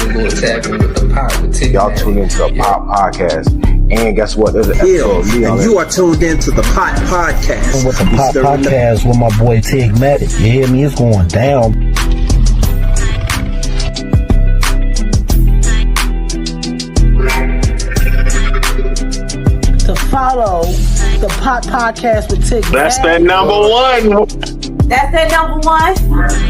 little tapping with the pop with Tigmatic. Y'all tune into the Pop Podcast. And guess what? There's an episode of me on and it. you are tuned into the Pot Podcast. With the Pop Podcast with my boy Tigmatic. You hear me? It's going down. To follow the Pot Podcast with Tigmatic. That's that number one. That's that number one.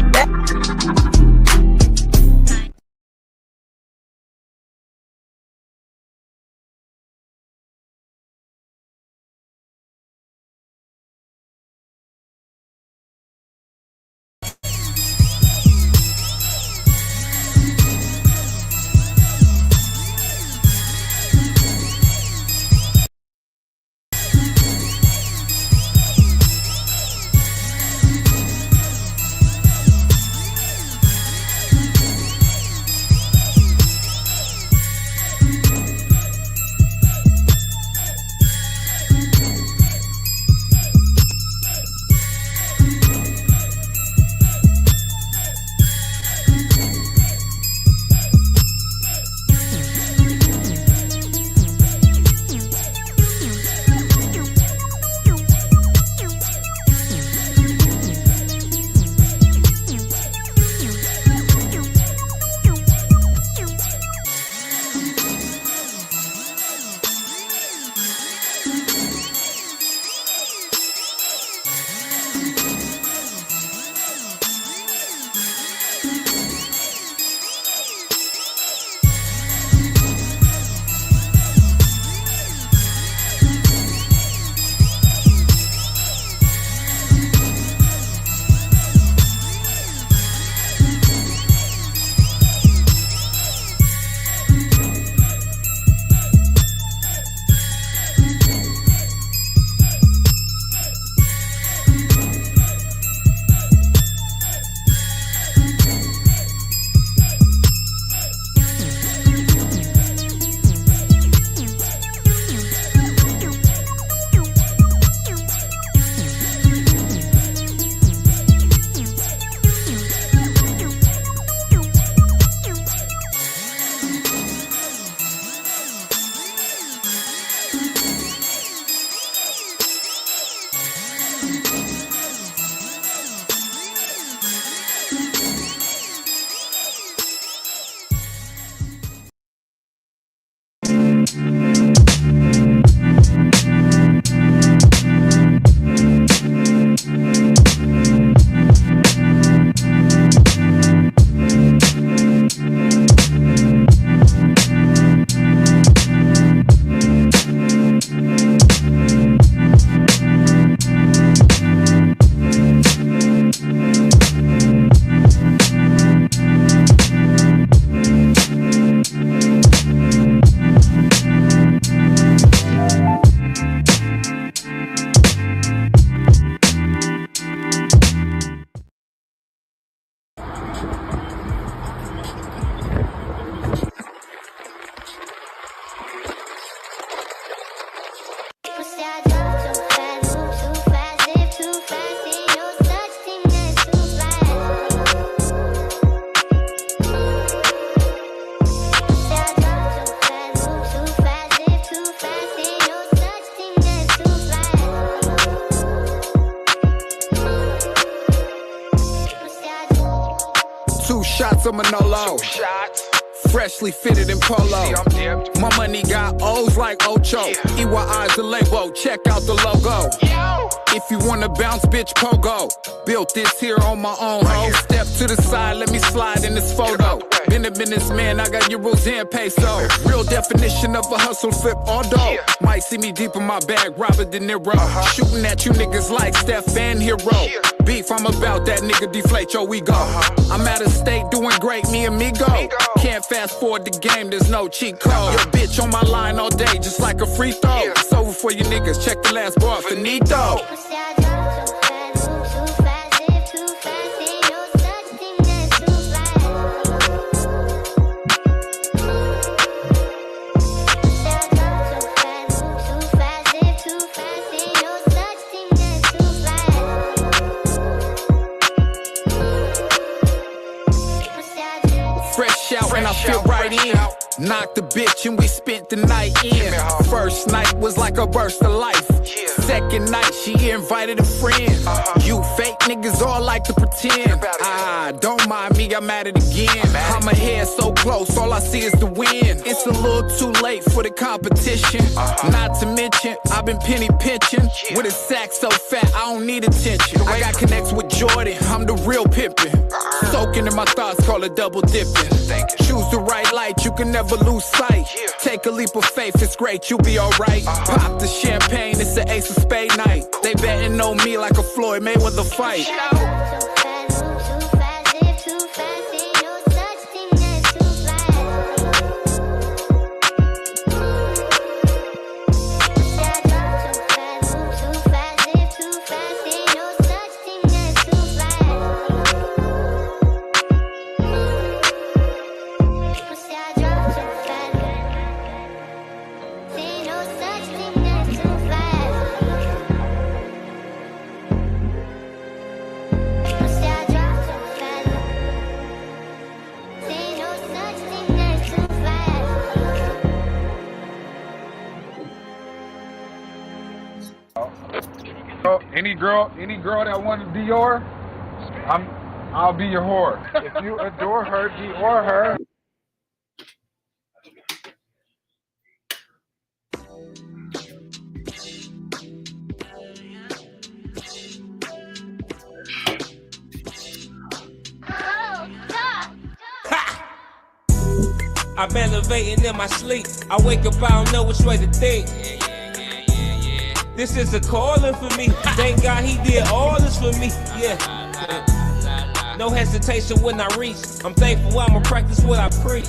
Shots of Manolo. Freshly fitted in polo. My money got O's like Ocho. EYI's the label. Check out the logo. If you wanna bounce, bitch, pogo. Built this here on my own, ho. Step to the side, let me slide in this photo. Been a businessman, I got euros and peso. Real definition of a hustle, flip all dough. Might see me deep in my bag, Robert De Niro. Shooting at you niggas like Steph and Hero. Beef, I'm about that nigga, deflate your ego. I'm out of state doing great, me and me go. Can't fast forward the game, there's no cheat code. Your bitch on my line all day, just like a free throw. It's over for you niggas, check the last bar, finito. fresh out and I fit right in. Knocked the bitch and we spent the night in. First night was like a burst of life. Second night she invited a friend. You fake niggas all like to pretend. Don't mind me, I'm at it again. I'm ahead so close, all I see is the wind. It's a little too late for the competition. Not to mention, I've been penny pinching. With a sack so fat, I don't need attention. I got connects with Jordan, I'm the real pimpin'. Soaking in my thoughts, call it double dipping. Choose the right light, you can never lose sight. Take a leap of faith, it's great, you'll be alright. Pop the champagne, it's an ace of spade night. They betting on me like a Floyd Mayweather fight. Any girl that wanted Dior, I'll be your whore. If you adore her, Dior her. I'm elevating in my sleep. I wake up, I don't know which way to think. This is a calling for me. Thank God he did all this for me. Yeah. No hesitation when I reach. I'm thankful I'ma practice what I preach.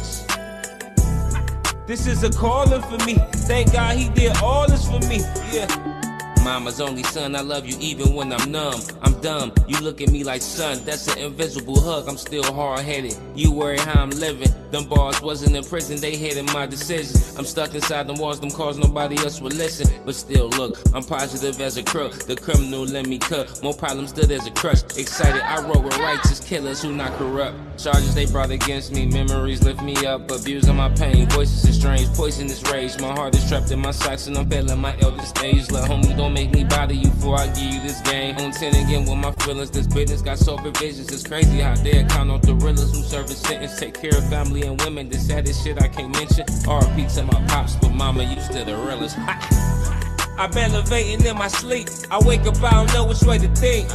This is a calling for me. Thank God he did all this for me. Yeah. Mama's only son, I love you even when I'm numb. I'm dumb, you look at me like son, that's an invisible hug, I'm still hard-headed. You worry how I'm living, them bars wasn't in prison, they hated my decisions. I'm stuck inside them walls, them cars nobody else would listen. But still look, I'm positive as a crook, the criminal let me cut. More problems still there's a crush, excited I roll with righteous killers who not corrupt. Charges they brought against me, memories lift me up, abusing my pain, voices is strange, poisonous rage. My heart is trapped in my socks and I'm failing my eldest stage. Let homie don't make me bother you before I give you this game. On 10 again with my feelings, this business got supervisions. It's crazy how they count on gorillas who serve a sentence. Take care of family and women, the saddest shit I can't mention. R.I.P. to my pops, but mama used to the realest. I'm elevating in my sleep. I wake up, I don't know which way to think.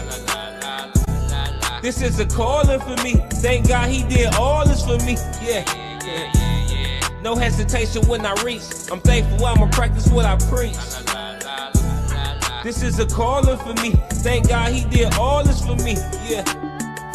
This is a calling for me. Thank God he did all this for me. Yeah. No hesitation when I reach. I'm thankful I'ma practice what I preach. This is a calling for me. Thank God he did all this for me. Yeah.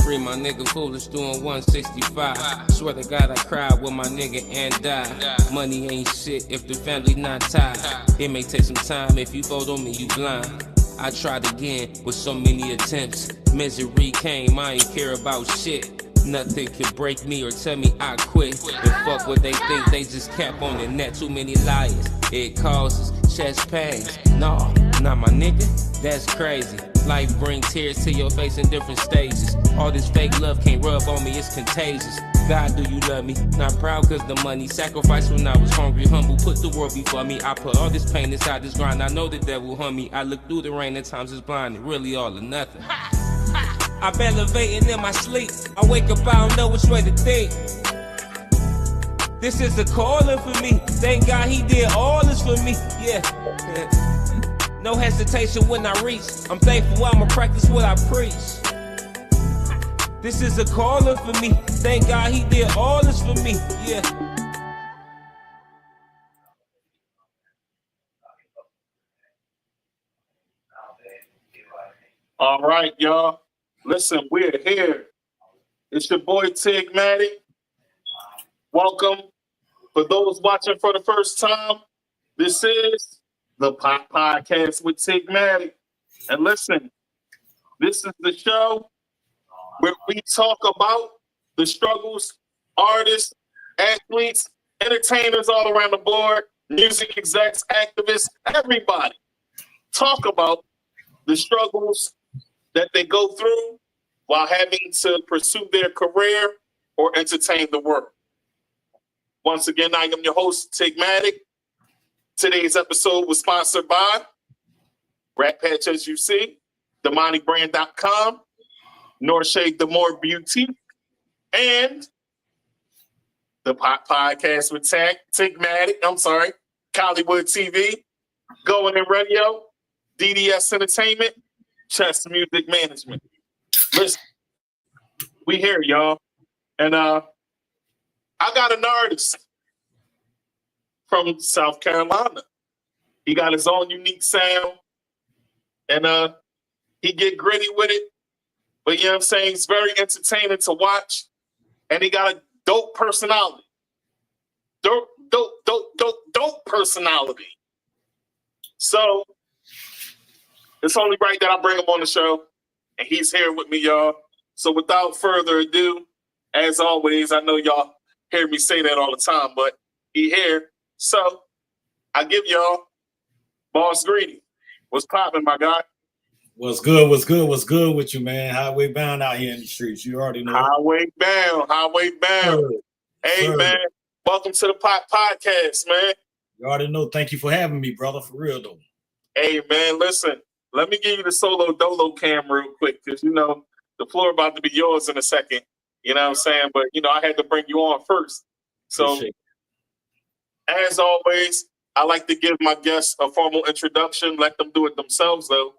Free my nigga Foolish doing 165. Swear to God I cried with my nigga and died. Money ain't shit if the family not tied. It may take some time, if you vote on me you blind. I tried again with so many attempts. Misery came, I ain't care about shit. Nothing can break me or tell me I quit. And fuck what they think, they just cap on the net. Too many liars, it causes chest pains. Nah, not my nigga, that's crazy. Life bring tears to your face in different stages. All this fake love can't rub on me, it's contagious. God, do you love me? Not proud cause the money. Sacrifice when I was hungry, humble, put the world before me. I put all this pain inside this grind, I know the devil hunt me. I look through the rain, at times it's blind, it really all or nothing. I'm elevating in my sleep. I wake up, I don't know which way to think. This is a calling for me. Thank God he did all this for me. Yeah. No hesitation when I reach. I'm thankful I'ma practice what I preach. This is a calling for me. Thank God he did all this for me. Yeah. All right, y'all. Listen, we're here. It's your boy Tigmatic. Welcome. For those watching for the first time, this is the Pop Podcast with Tigmatic. And listen, this is the show where we talk about the struggles, artists, athletes, entertainers all around the board, music execs, activists, everybody. Talk about the struggles that they go through while having to pursue their career or entertain the world. Once again, I am your host, Tigmatic. Today's episode was sponsored by Rat Patch, as you see, TheMoneyBrand.com, Nor Shade the More Beauty, and the podcast with Tigmatic. I'm sorry, Hollywood TV, Going in Radio, DDS Entertainment, Chess Music Management. Listen, we here, y'all. And I got an artist from South Carolina. He got his own unique sound. And he get gritty with it. But you know what I'm saying? He's very entertaining to watch. And he got a dope personality. Dope personality. So it's only right that I bring him on the show. And he's here with me, y'all. So without further ado, as always, I know y'all hear me say that all the time, but he here. So I give y'all Boss Greedy. What's popping, my guy? What's good? What's good? What's good with you, man? Highway bound out here in the streets. You already know. Highway bound. Hey, Sure. man. Welcome to the podcast, man. You already know. Thank you for having me, brother. For real, though. Hey, man, listen. Let me give you the solo dolo cam real quick, because, you know, the floor about to be yours in a second. You know what I'm saying? But, you know, I had to bring you on first. So, as always, I like to give my guests a formal introduction. Let them do it themselves, though.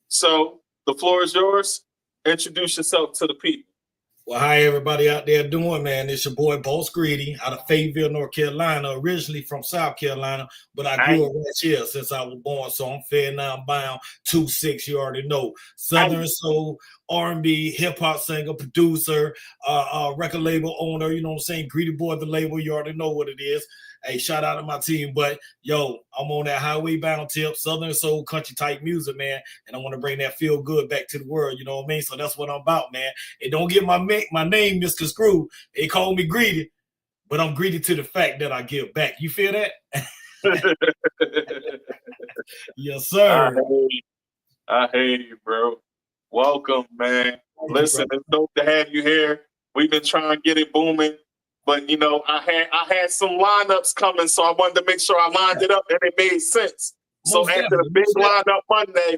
So, the floor is yours. Introduce yourself to the people. Well, how everybody out there doing, man? It's your boy, Boss Greedy, out of Fayetteville, North Carolina, originally from South Carolina, but I grew up right here since I was born, so I'm fair now bound, 2-6, you already know. Southern soul, R&B, hip-hop singer, producer, record label owner, you know what I'm saying? Greedy boy, the label, you already know what it is. Hey, shout out to my team, but yo, I'm on that highway bound tip, Southern soul, country type music, man, and I want to bring that feel good back to the world, you know what I mean? So that's what I'm about, man. And don't get my name misconstrued. They call me greedy, but I'm greedy to the fact that I give back. You feel that? Yes, sir. I hate you, bro. Welcome, man. Listen, it's dope to have you here. We've been trying to get it booming. But, you know, I had some lineups coming, so I wanted to make sure I lined it up and it made sense. So after the big lineup Monday,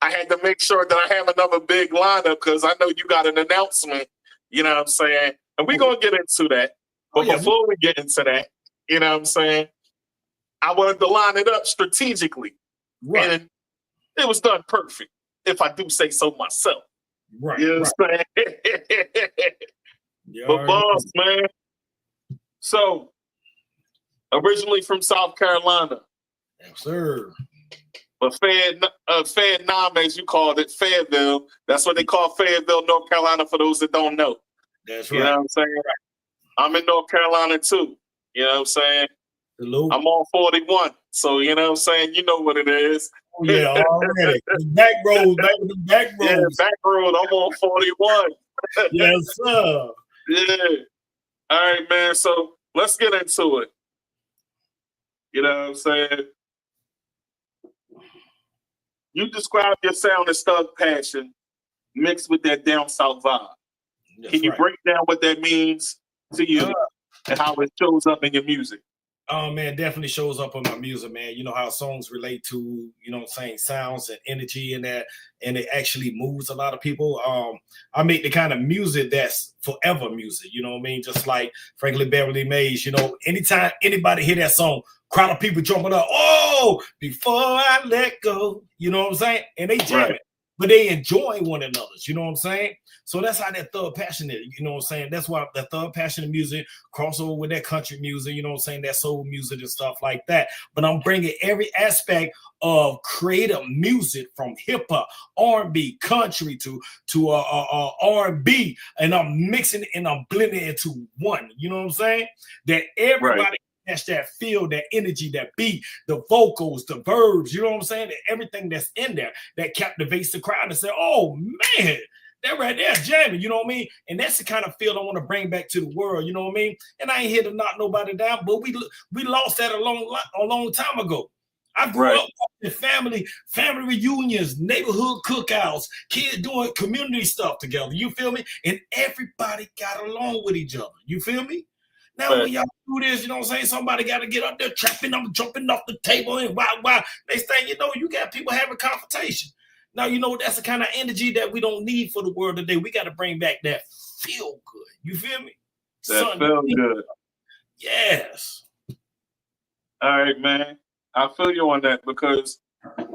I had to make sure that I have another big lineup because I know you got an announcement, you know what I'm saying? And we're going to get into that. But before we get into that, you know what I'm saying, I wanted to line it up strategically. Right. And it was done perfect, if I do say so myself. Right. You know what I'm saying? But boss, man. So, originally from South Carolina. Yes, sir. But Fayetteville, as you called it, Fayetteville. That's what they call Fayetteville, North Carolina, for those that don't know. That's right. You know what I'm saying? I'm in North Carolina, too. You know what I'm saying? Hello. I'm on 41. So, you know what I'm saying? You know what it is. Oh, yeah, already. Back road. Yeah, back road. I'm on 41. Yes, sir. Yeah. All right, man. So let's get into it. You know what I'm saying? You describe your sound as thug passion mixed with that down south vibe. Can you break down what that means to you and how it shows up in your music? Oh, man, definitely shows up on my music, man. You know how songs relate to, you know what I'm saying, sounds and energy and that, and it actually moves a lot of people. I make the kind of music that's forever music, you know what I mean? Just like Frankly Beverly Mays, you know, anytime anybody hear that song, crowd of people jumping up, oh, before I let go, you know what I'm saying? And they jam it, but they enjoy one another, you know what I'm saying? So that's how that thug passion is, you know what I'm saying? That's why that thug passion of music crossover with that country music, you know what I'm saying? That soul music and stuff like that. But I'm bringing every aspect of creative music from hip hop, R&B, country to R&B, and I'm mixing it and I'm blending it into one, you know what I'm saying? That everybody catch that feel, that energy, that beat, the vocals, the verbs, you know what I'm saying? Everything that's in there that captivates the crowd and say, oh man, that right there jamming, you know what I mean? And that's the kind of feel I want to bring back to the world, you know what I mean? And I ain't here to knock nobody down, but we lost that a long time ago. I grew up in family reunions, neighborhood cookouts, kids doing community stuff together. You feel me? And everybody got along with each other. You feel me? Now, when y'all do this, you know what I'm saying? Somebody got to get up there trapping, I'm jumping off the table and wow. Next thing you know, you got people having confrontation. Now, you know, that's the kind of energy that we don't need for the world today. We got to bring back that feel good. You feel me? That feel good. Yes. All right, man. I feel you on that because,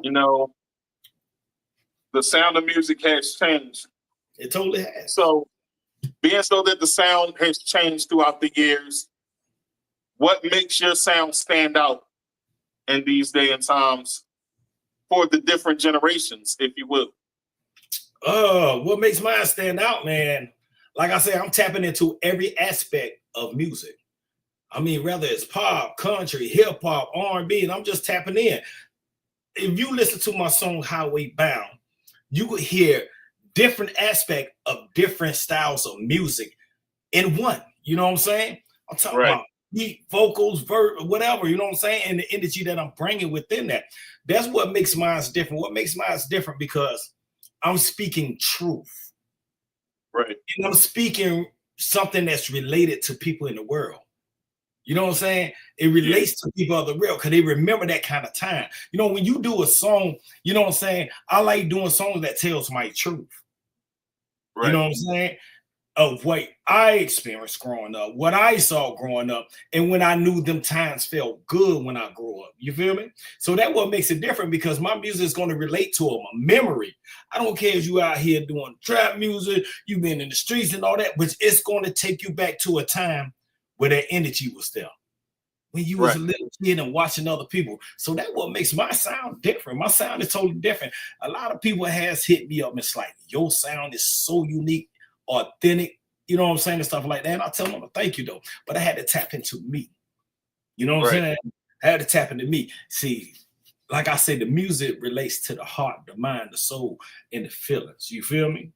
you know, the sound of music has changed. It totally has. So, being so that the sound has changed throughout the years, what makes your sound stand out in these days and times for the different generations, if you will? What makes mine stand out, man? Like I say, I'm tapping into every aspect of music. I mean, whether it's pop, country, hip hop, R&B, and I'm just tapping in. If you listen to my song Highway Bound, you could hear different aspects of different styles of music in one. You know what I'm saying? I'm talking about beat, vocals, whatever, you know what I'm saying? And the energy that I'm bringing within that. That's what makes mine different. What makes mine different because I'm speaking truth. Right. And I'm speaking something that's related to people in the world. You know what I'm saying? It relates to people of the real because they remember that kind of time. You know, when you do a song, you know what I'm saying? I like doing songs that tells my truth. Right. You know what I'm saying? Of what I experienced growing up, what I saw growing up, and when I knew them times felt good when I grew up. You feel me? So that's what makes it different because my music is going to relate to a memory. I don't care if you out here doing trap music, you've been in the streets and all that, but it's going to take you back to a time where that energy was there. When you was a little kid and watching other people. So that's what makes my sound different. My sound is totally different. A lot of people has hit me up and it's like, your sound is so unique, authentic, you know what I'm saying, and stuff like that. And I tell them, thank you though. But I had to tap into me. You know what I'm saying? I had to tap into me. See, like I said, the music relates to the heart, the mind, the soul, and the feelings. You feel me?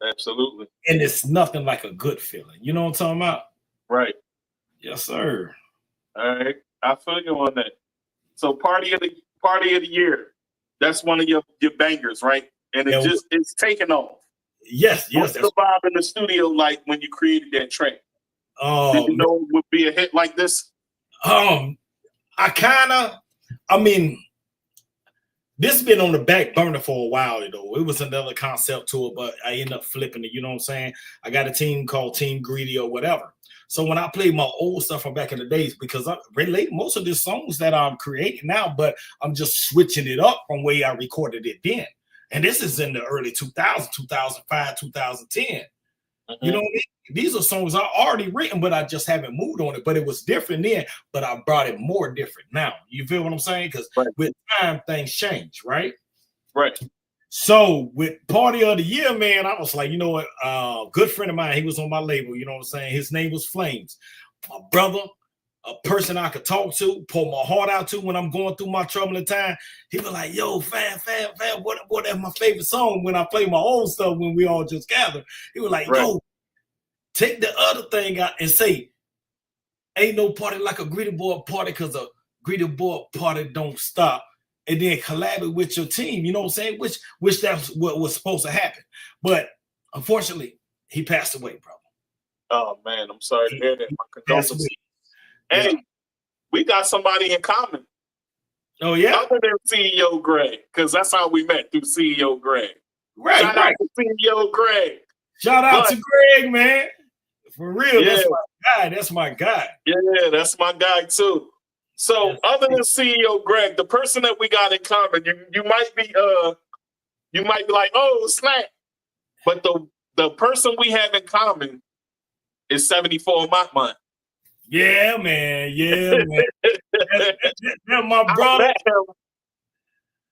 Absolutely. And it's nothing like a good feeling. You know what I'm talking about? Right. Yes, sir. All right. I feel you on that. So party of the year. That's one of your bangers, right? And it's taken off. Yes. What's the vibe in the studio like when you created that track? Did you know it would be a hit like this? This been on the back burner for a while, though. It was another concept to it, but I ended up flipping it. You know what I'm saying? I got a team called Team Greedy or whatever. So when I play my old stuff from back in the days, because I relate most of the songs that I'm creating now, but I'm just switching it up from where I recorded it then. And this is in the early 2000s, 2005, 2010. You know what I mean? These are songs I already written, but I just haven't moved on it. But it was different then, but I brought it more different now. You feel what I'm saying? Because with time, things change, right? Right. So with Party of the Year, man, I was like, you know what? Good friend of mine, he was on my label, you know what I'm saying? His name was Flames. My brother, a person I could talk to, pour my heart out to when I'm going through my troubling time. He was like, yo, fam, what that's my favorite song when I play my own stuff when we all just gather. He was like, yo, take the other thing out and say, ain't no party like a Greeter Boy party because a Greeter Boy party don't stop. And then collaborate with your team, you know what I'm saying? Which that's what was supposed to happen. But unfortunately, he passed away, brother. Oh, man, I'm sorry to hear that. My condolences. Hey, we got somebody in common. Oh, yeah? Other than CEO Greg, because that's how we met, through CEO Greg. Shout out to CEO Greg. Shout out to Greg, man. For real, that's my guy. That's my guy. Yeah, that's my guy, too. So other than CEO Greg, the person that we got in common, you might be like, oh, snap. But the person we have in common is 74 Mott. Yeah, man. Yeah, man. That's my brother.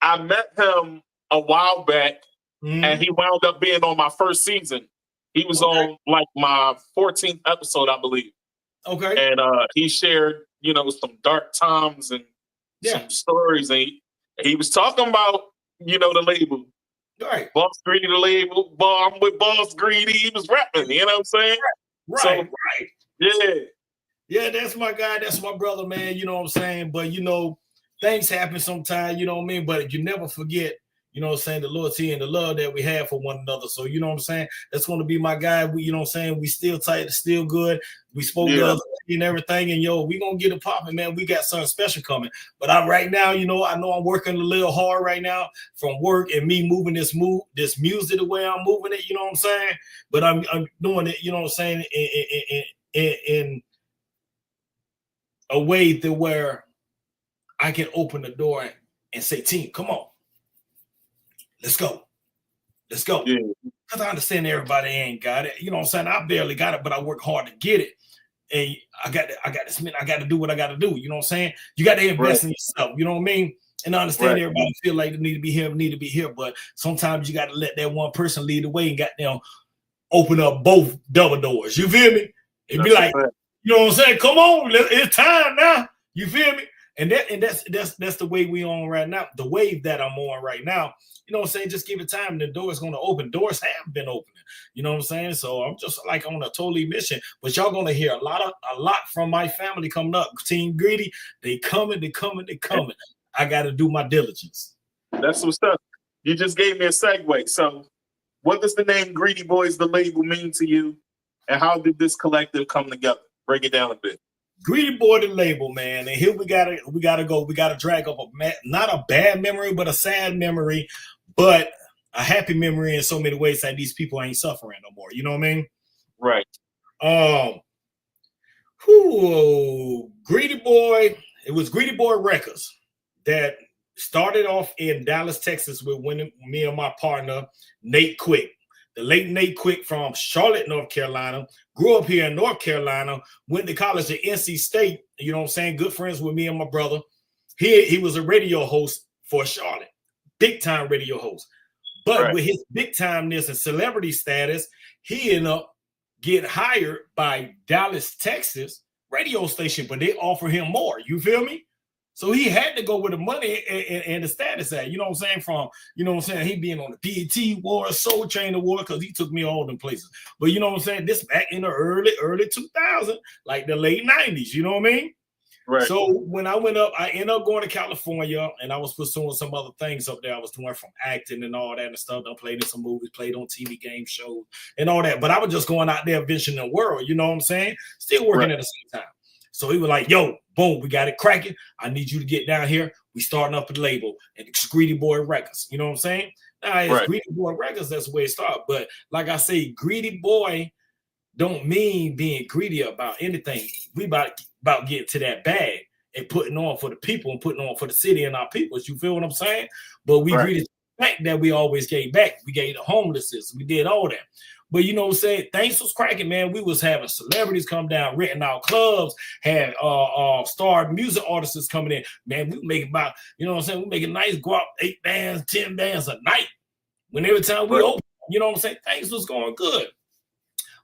I met him a while back, and he wound up being on my first season. He was on like my 14th episode, I believe. Okay. And he shared, you know, some dark times and some stories. And he was talking about, you know, the label. Right. Boss Greedy, the label. I'm with Boss Greedy. He was rapping, you know what I'm saying? Right. Yeah. Yeah, that's my guy. That's my brother, man. You know what I'm saying? But, you know, things happen sometimes, you know what I mean? But you never forget, you know what I'm saying, the loyalty and the love that we have for one another. So, you know what I'm saying? That's going to be my guy. We, you know what I'm saying? We still tight, still good. We spoke the other day and everything. And yo, we going to get it popping, man. We got something special coming. But right now, you know I'm working a little hard right now from work and me moving this music the way I'm moving it, you know what I'm saying? But I'm doing it, you know what I'm saying, in a way to where I can open the door and say, team, come on. Let's go. Let's go. Because I understand everybody ain't got it. You know what I'm saying? I barely got it, but I work hard to get it. And I got this minute. I got to do what I got to do. You know what I'm saying? You got to invest in yourself. You know what I mean? And I understand everybody feel like they need to be here. But sometimes you got to let that one person lead the way and goddamn open up both double doors. You feel me? It'd be like, you know what I'm saying? Come on, it's time now. You feel me? And that's the way we on right now. The wave that I'm on right now. You know what I'm saying? Just give it time. The door is going to open. Doors have been opening. You know what I'm saying? So I'm just like on a totally mission. But y'all going to hear a lot from my family coming up. Team Greedy, they coming. I got to do my diligence. That's what's up. You just gave me a segue. So what does the name Greedy Boys, the label, mean to you? And how did this collective come together? Break it down a bit. Greedy Boy, the label, man. And here we gotta go. We gotta drag up not a bad memory, but a sad memory, but a happy memory in so many ways that these people ain't suffering no more. You know what I mean? Right. Greedy Boy. It was Greedy Boy Records that started off in Dallas, Texas, with me and my partner Nate Quick. The late Nate Quick from Charlotte, North Carolina, grew up here in North Carolina, went to college at NC State, you know what I'm saying? Good friends with me and my brother. He was a radio host for Charlotte, big time radio host. But with his big timeness and celebrity status, he ended up getting hired by Dallas, Texas radio station, but they offer him more. You feel me? So he had to go with the money and the status at, you know what I'm saying? From, you know what I'm saying? He being on the BET Award, Soul Train Award, because he took me all them places. But you know what I'm saying? This back in the early 2000s, like the late 90s, you know what I mean? Right. So when I went up, I ended up going to California and I was pursuing some other things up there. I was doing from acting and all that and stuff. I played in some movies, played on TV game shows and all that. But I was just going out there venturing the world, you know what I'm saying? Still working at the same time. So he was like, yo, boom, we got it cracking. I need you to get down here. We starting up a label and it's Greedy Boy Records. You know what I'm saying? Now it's Greedy Boy Records, that's the way it started. But like I say, Greedy Boy don't mean being greedy about anything. We about getting to that bag and putting on for the people and putting on for the city and our peoples. You feel what I'm saying? But we greedy the fact that we always gave back. We gave the homelessness. We did all that. But you know what I'm saying? Things was cracking, man. We was having celebrities come down, renting out clubs, had star music artists coming in. Man, we making about, you know what I'm saying? We making nice go up 8 bands, 10 bands a night. When every time we open, you know what I'm saying? Things was going good.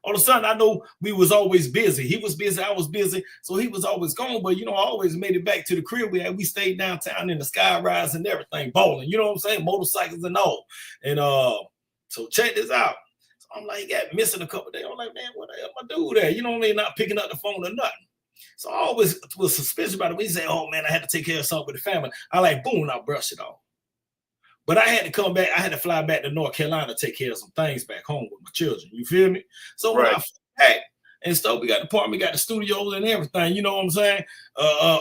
All of a sudden, I know we was always busy. He was busy, I was busy, so he was always gone. But, you know, I always made it back to the crib. We stayed downtown in the sky rise and everything, bowling, you know what I'm saying? Motorcycles and all. And so check this out. I'm like, yeah, missing a couple of days. I'm like, man, what the hell am I do there? You know what I mean? Not picking up the phone or nothing. So I always was suspicious about it. We say, oh man, I had to take care of something with the family. I like, boom, I brush it off. But I had to come back. I had to fly back to North Carolina to take care of some things back home with my children. You feel me? So when I fly back and stuff, we got the apartment, we got the studios and everything. You know what I'm saying?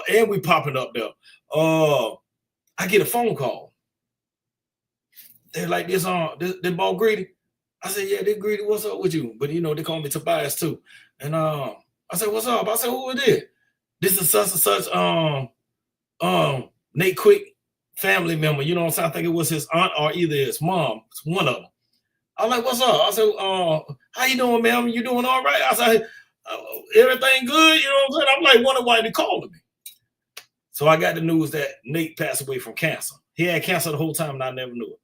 And we popping up there. I get a phone call. They're like, this ball Greedy. I said, yeah, they Greedy, what's up with you? But, you know, they call me Tobias, too. And I said, what's up? I said, who is this? This is such and such Nate Quick family member. You know what I'm saying? I think it was his aunt or either his mom. It's one of them. I was like, what's up? I said, how you doing, ma'am? You doing all right? I said, everything good? You know what I'm saying? I'm like, wondering why they calling me. So I got the news that Nate passed away from cancer. He had cancer the whole time and I never knew it.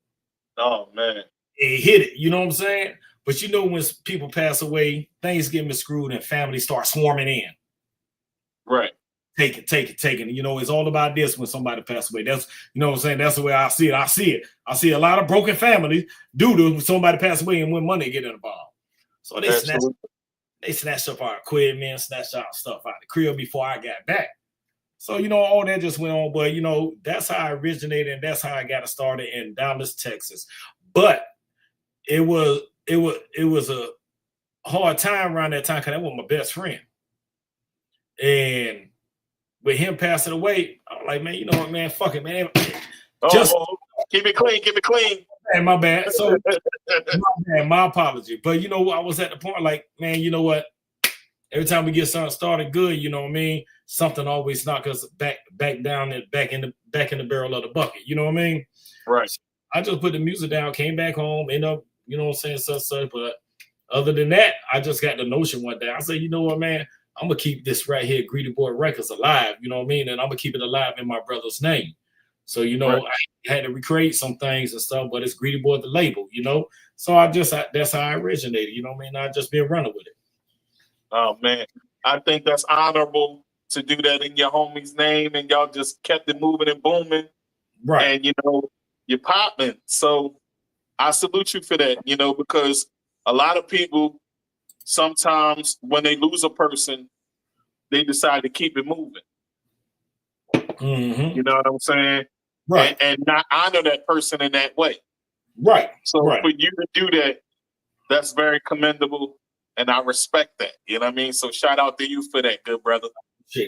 Oh, man. It hit it, you know what I'm saying? But you know, when people pass away, things get miscrewed and families start swarming in. Right. Take it. You know, it's all about this when somebody passes away. That's, you know what I'm saying? That's the way I see it. I see a lot of broken families due to somebody pass away and when money get involved. So they snatched up our equipment, snatched our stuff out of the crib before I got back. So, all that just went on. But, that's how I originated, and that's how I got started in Dallas, Texas. But it was a hard time around that time because that was my best friend. And with him passing away, I'm like, man, you know what, man, fuck it, man. Keep it clean. Man, my bad. So, my apology. But, I was at the point like, man, you know what? Every time we get something started good, you know what I mean? Something always knock us back down and back in the barrel of the bucket. You know what I mean? Right. So I just put the music down, came back home, ended up, you know what I'm saying, such. But other than that, I just got the notion one day. I said, you know what, man? I'm gonna keep this right here, Greedy Boy Records, alive. You know what I mean? And I'm gonna keep it alive in my brother's name. So, right. I had to recreate some things and stuff, but it's Greedy Boy the label, So that's how I originated. You know what I mean? I just been running with it. Oh man, I think that's honorable to do that in your homie's name, and y'all just kept it moving and booming. Right. And you're popping. So I salute you for that, because a lot of people sometimes when they lose a person, they decide to keep it moving. Mm-hmm. You know what I'm saying? Right. And not honor that person in that way. Right. So for you to do that, that's very commendable. And I respect that. You know what I mean? So shout out to you for that, good brother.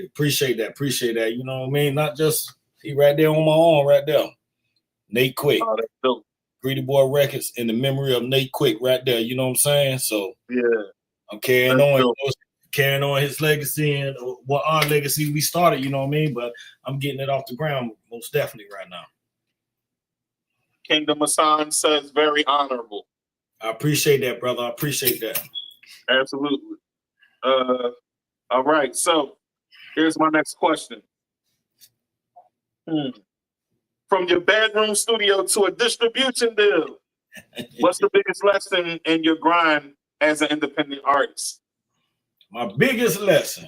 Appreciate that. You know what I mean? Not just he right there on my arm right there. Nate Quick. Oh, that's dope. Greedy Boy Records in the memory of Nate Quick right there. You know what I'm saying? So yeah, I'm carrying on his legacy and what our legacy we started, you know what I mean? But I'm getting it off the ground most definitely right now. Kingdom Hassan says very honorable. I appreciate that, brother. I appreciate that. Absolutely. All right. So here's my next question. From your bedroom studio to a distribution deal, what's the biggest lesson in your grind as an independent artist? My biggest lesson.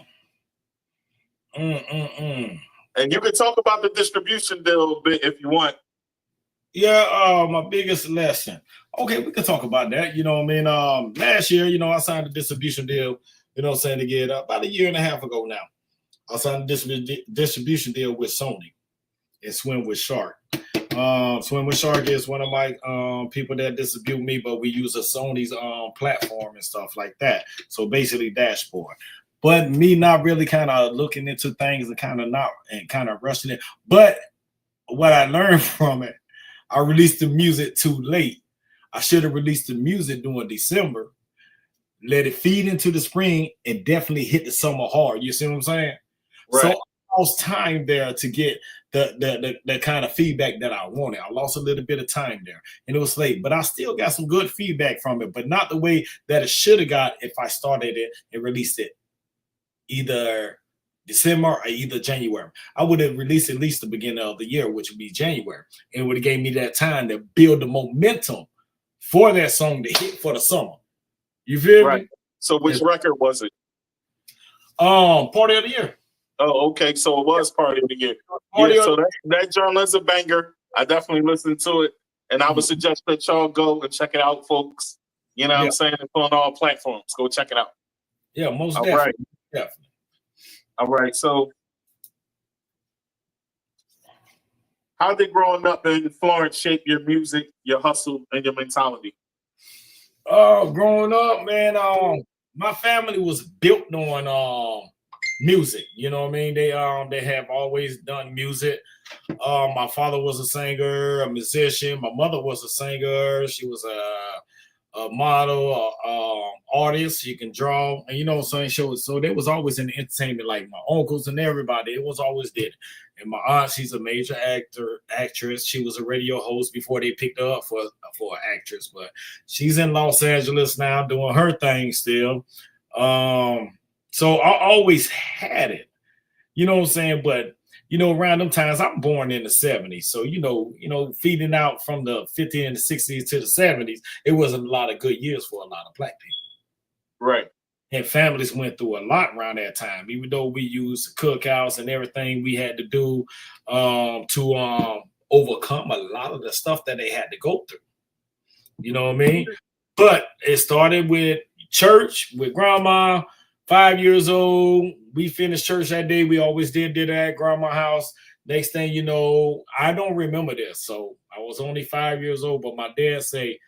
And you can talk about the distribution deal a bit if you want. Yeah, my biggest lesson. Okay, we can talk about that. You know what I mean? Last year, I signed a distribution deal, you know what I'm saying, to get about a year and a half ago now. I signed a distribution deal with Sony and Swim with Shark. Swim with Shark is one of my people that distribute me, but we use a Sony's platform and stuff like that. So basically dashboard. But me not really kind of looking into things and kind of rushing it. But what I learned from it, I released the music too late. I should have released the music during December, let it feed into the spring, and definitely hit the summer hard. You see what I'm saying? Right. So I lost time there to get the kind of feedback that I wanted. I lost a little bit of time there, and it was late. But I still got some good feedback from it, but not the way that it should have got if I started it and released it either December or either January. I would have released at least the beginning of the year, which would be January. And it would have gave me that time to build the momentum for that song to hit for the summer. You feel me? So which record was it? Party of the Year. Oh, okay. So it was Party of the Year. So that journal is a banger. I definitely listened to it. And I would suggest that y'all go and check it out, folks. You know what I'm saying? It's on all platforms. Go check it out. Yeah, most definitely. Right. Definitely. All right, so how did growing up in Florence shape your music, your hustle, and your mentality? Growing up, man, my family was built on music. You know what I mean? They have always done music. My father was a singer, a musician. My mother was a singer. She was a model, artist. She can draw, and you know what I'm saying. So there was always in entertainment, like my uncles and everybody. It was always did. And my aunt, she's a major actress. She was a radio host before they picked her up for an actress, but she's in Los Angeles now doing her thing still. So I always had it, you know what I'm saying. But around them times, I'm born in the 70s. So, feeding out from the 50s and the 60s to the 70s, it wasn't a lot of good years for a lot of Black people. Right. And families went through a lot around that time, even though we used cookouts and everything we had to do to overcome a lot of the stuff that they had to go through. You know what I mean? But it started with church, with grandma. 5 years old, we finished church that day. We always did that at grandma's house. Next thing you know, I don't remember this. So I was only 5 years old, but my dad say,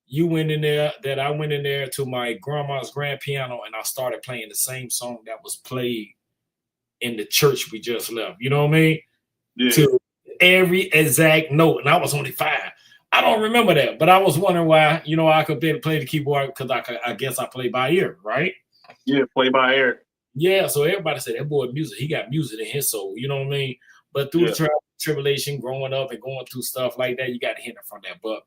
you went in there, that I went in there to my grandma's grand piano and I started playing the same song that was played in the church we just left. You know what I mean? Yeah. To every exact note. And I was only 5. I don't remember that, but I was wondering why, you know, I could play the keyboard because I guess I play by ear, right? Yeah, play by ear. Yeah, so everybody said that boy music, he got music in his soul, you know what I mean? But through the tribulation, growing up and going through stuff like that, you got to hit it from that. But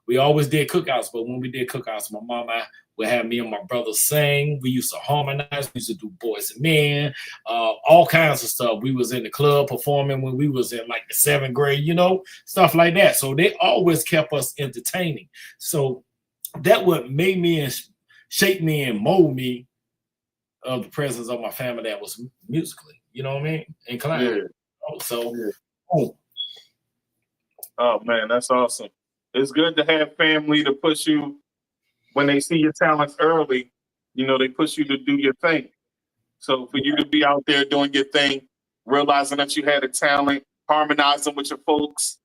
we always did cookouts. But when we did cookouts, my mama would have me and my brother sing. We used to harmonize. We used to do Boys and Men, all kinds of stuff. We was in the club performing when we was in like the 7th grade, you know, stuff like that. So they always kept us entertaining. So that what made me and shape me and mold me of the presence of my family that was musically, you know what I mean? Inclined. Yeah. So, oh man, that's awesome. It's good to have family to push you when they see your talents early. You know, they push you to do your thing. So for you to be out there doing your thing, realizing that you had a talent, harmonizing with your folks,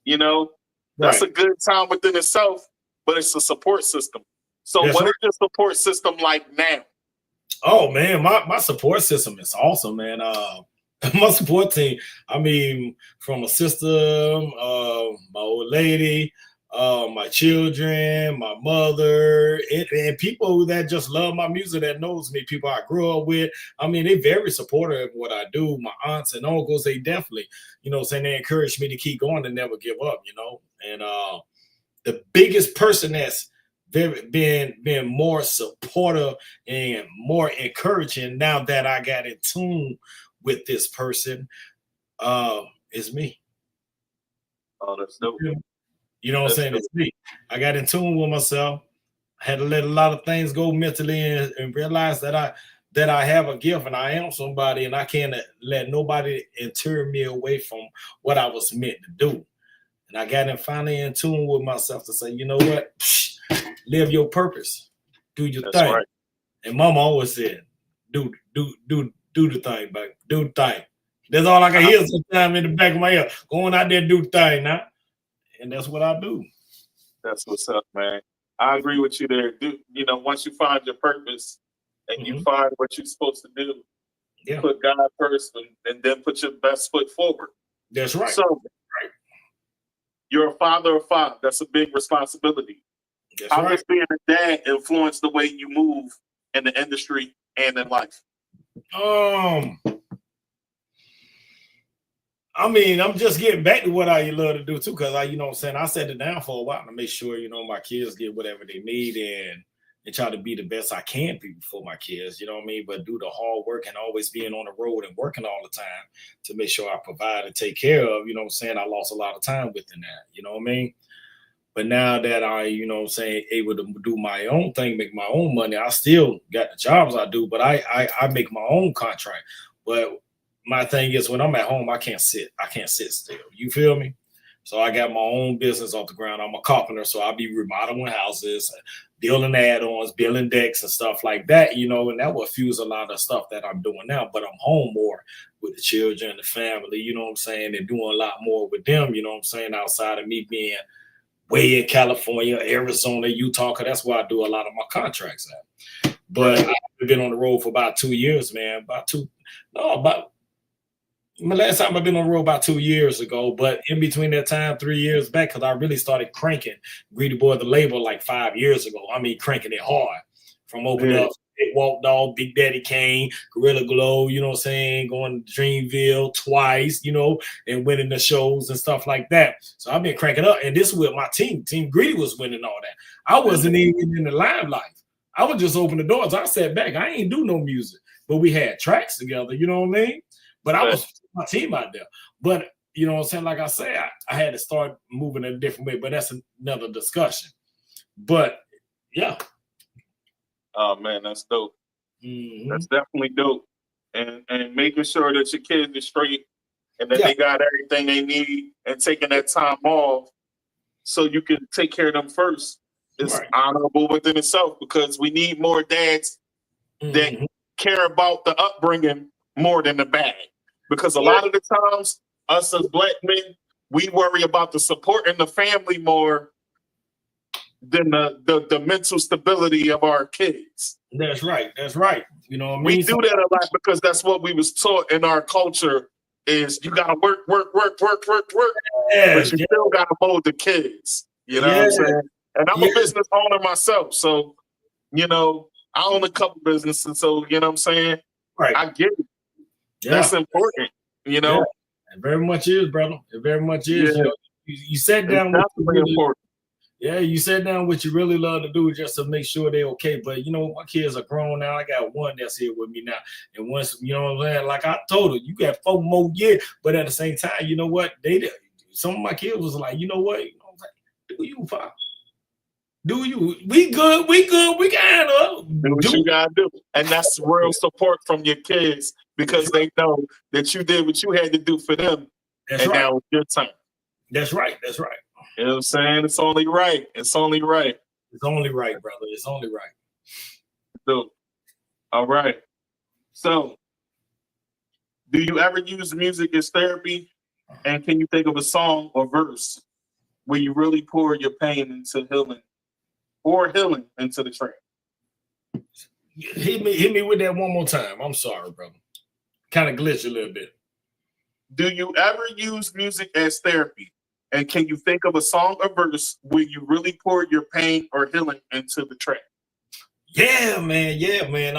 you know, that's a good time within itself, but it's a support system. So what is your support system like now? Oh man, my support system is awesome, man. My support team, I mean, from a sister, my old lady, my children, my mother, and people that just love my music, that knows me, people I grew up with. I mean, they're very supportive of what I do. My aunts and uncles, they definitely, you know, saying they encourage me to keep going and never give up, you know. And the biggest person that's been more supportive and more encouraging now that I got in tune with this person is me. Oh, that's dope. You know what I'm saying? It's me. I got in tune with myself. I had to let a lot of things go mentally and realize that I have a gift and I am somebody, and I can't let nobody turn me away from what I was meant to do. And I got finally in tune with myself to say, you know what? Live your purpose. Do your thing. Right. And Mama always said, do the thing, baby. Do the thing. That's all I can hear sometimes in the back of my ear. Going out there, do the thing now. And that's what I do. That's what's up, man. I agree with you there. You know, once you find your purpose and you find what you're supposed to do, put God first and then put your best foot forward. That's right. So you're a father of 5. That's a big responsibility. That's How right. does being a dad influence the way you move in the industry and in life? I mean, I'm just getting back to what I love to do too, because you know what I'm saying, I set it down for a while to make sure, you know, my kids get whatever they need and try to be the best I can be for my kids, you know what I mean? But do the hard work and always being on the road and working all the time to make sure I provide and take care of, you know what I'm saying? I lost a lot of time within that, you know what I mean? But now that I, you know what I'm saying, able to do my own thing, make my own money, I still got the jobs I do, but I make my own contract. But my thing is, when I'm at home, I can't sit still. You feel me? So I got my own business off the ground. I'm a carpenter, so I'll be remodeling houses, building add-ons, building decks and stuff like that, you know, and that will fuse a lot of stuff that I'm doing now. But I'm home more with the children, the family, you know what I'm saying, and doing a lot more with them, you know what I'm saying, outside of me being way in California, Arizona, Utah, because that's where I do a lot of my contracts at. But I've been on the road for about 2 years, man. My last time I've been on the road about 2 years ago, but in between that time, 3 years back, because I really started cranking Greedy Boy, the label, like 5 years ago. I mean, cranking it hard from Open Up, Walk Dog, Big Daddy Kane, Gorilla Glow, you know what I'm saying, going to Dreamville twice, you know, and winning the shows and stuff like that. So I've been cranking up, and this is with my team. Team Greedy was winning all that. I wasn't even in the limelight. I would just open the doors. I sat back. I ain't do no music, but we had tracks together, you know what I mean? But I was my team out there. But, you know what I'm saying, like I said, I had to start moving in a different way, but that's another discussion. But, yeah. Oh, man, that's dope. That's definitely dope. And making sure that your kids are straight and that they got everything they need and taking that time off so you can take care of them first is honorable within itself, because we need more dads that care about the upbringing more than the bag. Because a lot of the times, us as black men, we worry about the support in the family more than the mental stability of our kids. That's right. That's right. You know what I mean? We do that a lot because that's what we was taught in our culture is you gotta work. Yeah, but you still gotta mold the kids. You know what I'm saying? And I'm a business owner myself. So, you know, I own a couple businesses. So, you know what I'm saying? Right. I get it. That's important, you know? It very much is, brother. It very much is. You know, you sat down with important. you sat down what you really love to do just to make sure they're okay. But you know, my kids are grown now. I got one that's here with me now. And once, you know what I'm saying, like I told her, you got 4 more years. But at the same time, you know what? Some of my kids was like, you know what? Do you, Pop? Do you? We good, we can handle. Do what you gotta do. And that's real support from your kids because they know that you did what you had to do for them. That's and right. now it's your time. That's right. That's right. You know what I'm saying? It's only right. It's only right. It's only right, brother. It's only right. So, all right. So, do you ever use music as therapy? And can you think of a song or verse where you really pour your pain into healing or healing into the track? Hit me with that one more time. I'm sorry, brother. Kind of glitch a little bit. Do you ever use music as therapy? And can you think of a song or verse where you really pour your pain or healing into the track? Yeah, man. Yeah, man.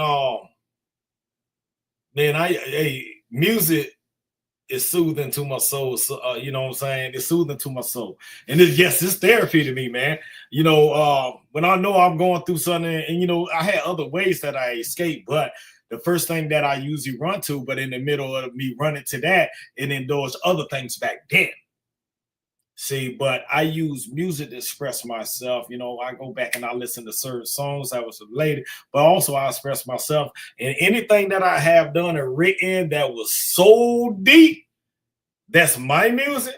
Music is soothing to my soul. So, you know what I'm saying? It's soothing to my soul. And it's therapy to me, man. You know, when I know I'm going through something, and you know, I had other ways that I escape, but the first thing that I usually run to, but in the middle of me running to that, and then those other things back then. See, but I use music to express myself. You know, I go back and I listen to certain songs that was related, but also I express myself. And anything that I have done and written that was so deep, that's my music.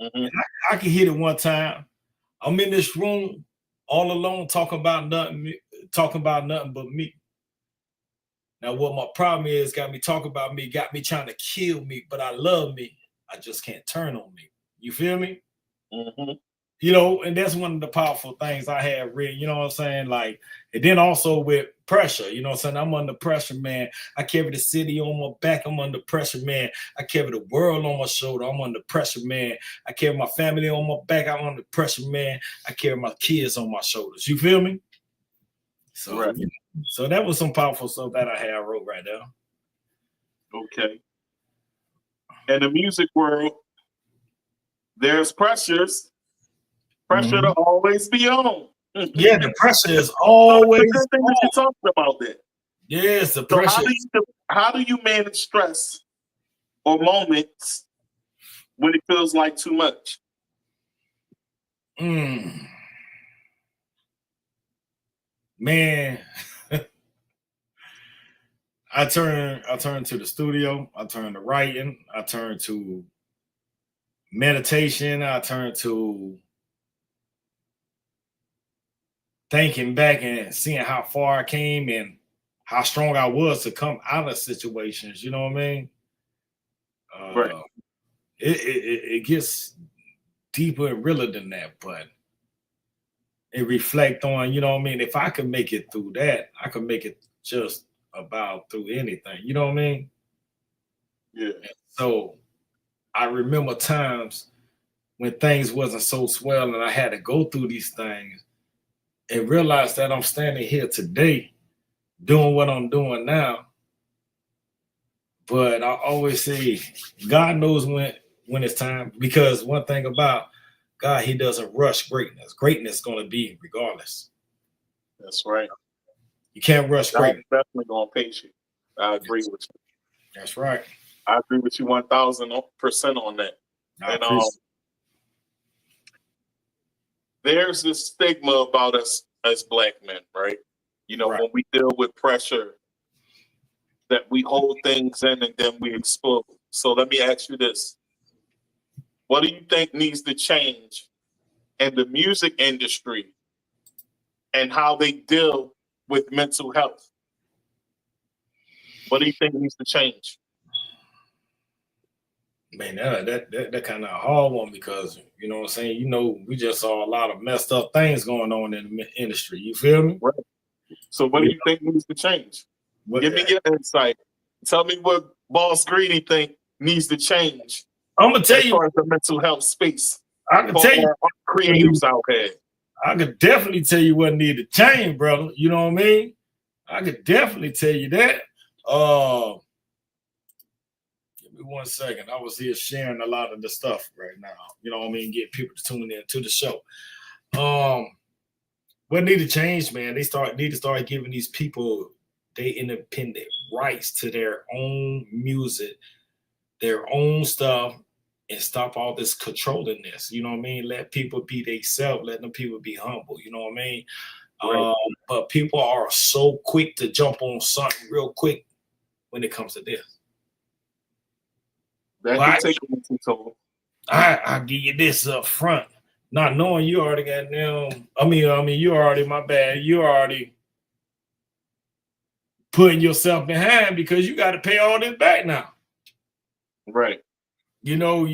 Mm-hmm. I can hit it one time. I'm in this room all alone talking about nothing but me. Now, what my problem is, got me talking about me, got me trying to kill me, but I love me. I just can't turn on me. You feel me? Mm-hmm. You know, and that's one of the powerful things I have read, you know what I'm saying? Like, and then also with pressure, you know what I'm saying? I'm under pressure, man. I carry the city on my back. I'm under pressure, man. I carry the world on my shoulder. I'm under pressure, man. I carry my family on my back. I'm under pressure, man. I carry my kids on my shoulders. You feel me? So, right. So that was some powerful stuff that I wrote right there. Okay. In the music world, there's pressure to always be on. Yeah, the pressure is always the good thing that you're talking about that. Yes, the pressure. So how do you manage stress or moments when it feels like too much? Man, I turn to the studio, I turn to writing, I turn to meditation, I turn to thinking back and seeing how far I came and how strong I was to come out of situations. You know what I mean? Right. It gets deeper and realer than that, but it reflect on, you know what I mean? If I could make it through that, I could make it just about through anything. You know what I mean? Yeah. And so I remember times when things wasn't so swell and I had to go through these things and realize that I'm standing here today doing what I'm doing now. But I always say God knows when it's time, because one thing about God, he doesn't rush greatness. Greatness is going to be regardless. That's right. You can't rush greatness. I'm definitely going to pace you. I agree with you. That's right. I agree with you 1,000% on that. And there's this stigma about us as Black men, right? You know, when we deal with pressure, that we hold things in and then we explode. So let me ask you this. What do you think needs to change in the music industry and how they deal with mental health? What do you think needs to change? Man, that kind of a hard one because you know what I'm saying. You know, we just saw a lot of messed up things going on in the industry. You feel me? Right. So what do you think needs to change? Give me your insight. Tell me what Boss Greedy think needs to change. I'm gonna tell you as the mental health space. I can tell you creatives out there. I could definitely tell you what needed to change, brother. You know what I mean? I could definitely tell you that. Give me 1 second. I was here sharing a lot of the stuff right now. You know what I mean? Get people to tune in to the show. What need to change, man? They need to start giving these people their independent rights to their own music, their own stuff, and stop all this controllingness. You know what I mean? Let people be themselves. Let them people be humble. You know what I mean? Right. But people are so quick to jump on something real quick when it comes to this. I'll give you this up front, not knowing you already got them. I mean, you already, my bad. You already putting yourself behind because you got to pay all this back now. Right. You know,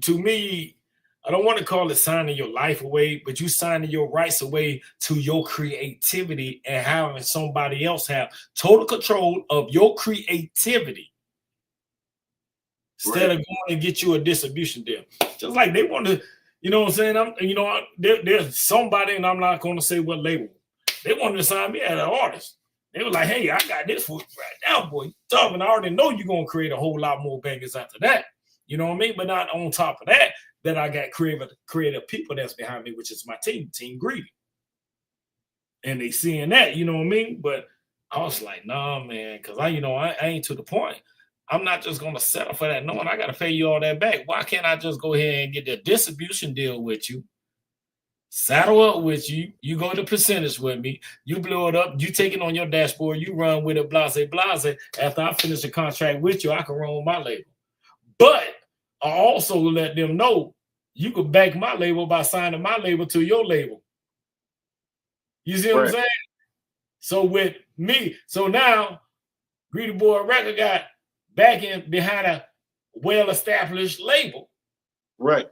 to me, I don't want to call it signing your life away, but you signing your rights away to your creativity and having somebody else have total control of your creativity. Instead of going and get you a distribution deal. Just like they want to, you know what I'm saying? There's somebody, and I'm not going to say what label. They wanted to sign me as an artist. They were like, hey, I got this for you right now, boy. You talking, I already know you're going to create a whole lot more bangers after that. You know what I mean? But not on top of that, I got creative people that's behind me, which is my team, Team Greedy. And they seeing that, you know what I mean? But I was like, nah, man, because I ain't to the point. I'm not just going to settle for that. Knowing I got to pay you all that back. Why can't I just go ahead and get the distribution deal with you? Saddle up with you. You go to percentage with me. You blow it up. You take it on your dashboard. You run with it, blase, blase. After I finish the contract with you, I can run with my label. But I also let them know you could back my label by signing my label to your label. You see what I'm saying? So with me, so now Greedy Boy Record got backing behind a well-established label. Right.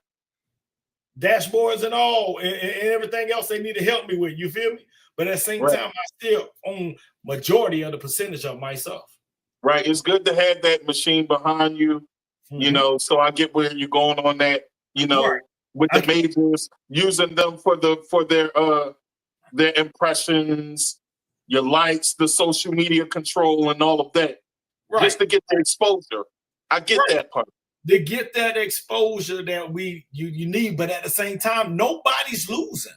Dashboards and all, and everything else they need to help me with. You feel me? But at the same time, I still own majority of the percentage of myself. Right. It's good to have that machine behind you, you know, so I get where you're going on that, you know, with the majors, using them for their impressions, your likes, the social media control and all of that. Right. Just to get the exposure. I get that part. To get that exposure that you need, but at the same time, nobody's losing.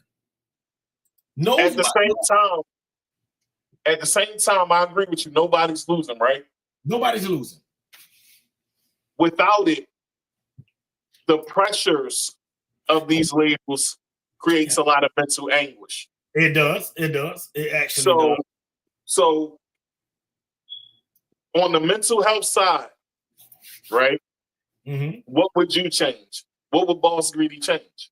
At the same time, I agree with you. Nobody's losing, right? Nobody's losing. Without it, the pressures of these labels creates a lot of mental anguish. It does. It does. It actually does. So on the mental health side, right? Mm-hmm. What would you change? What would Boss Greedy change?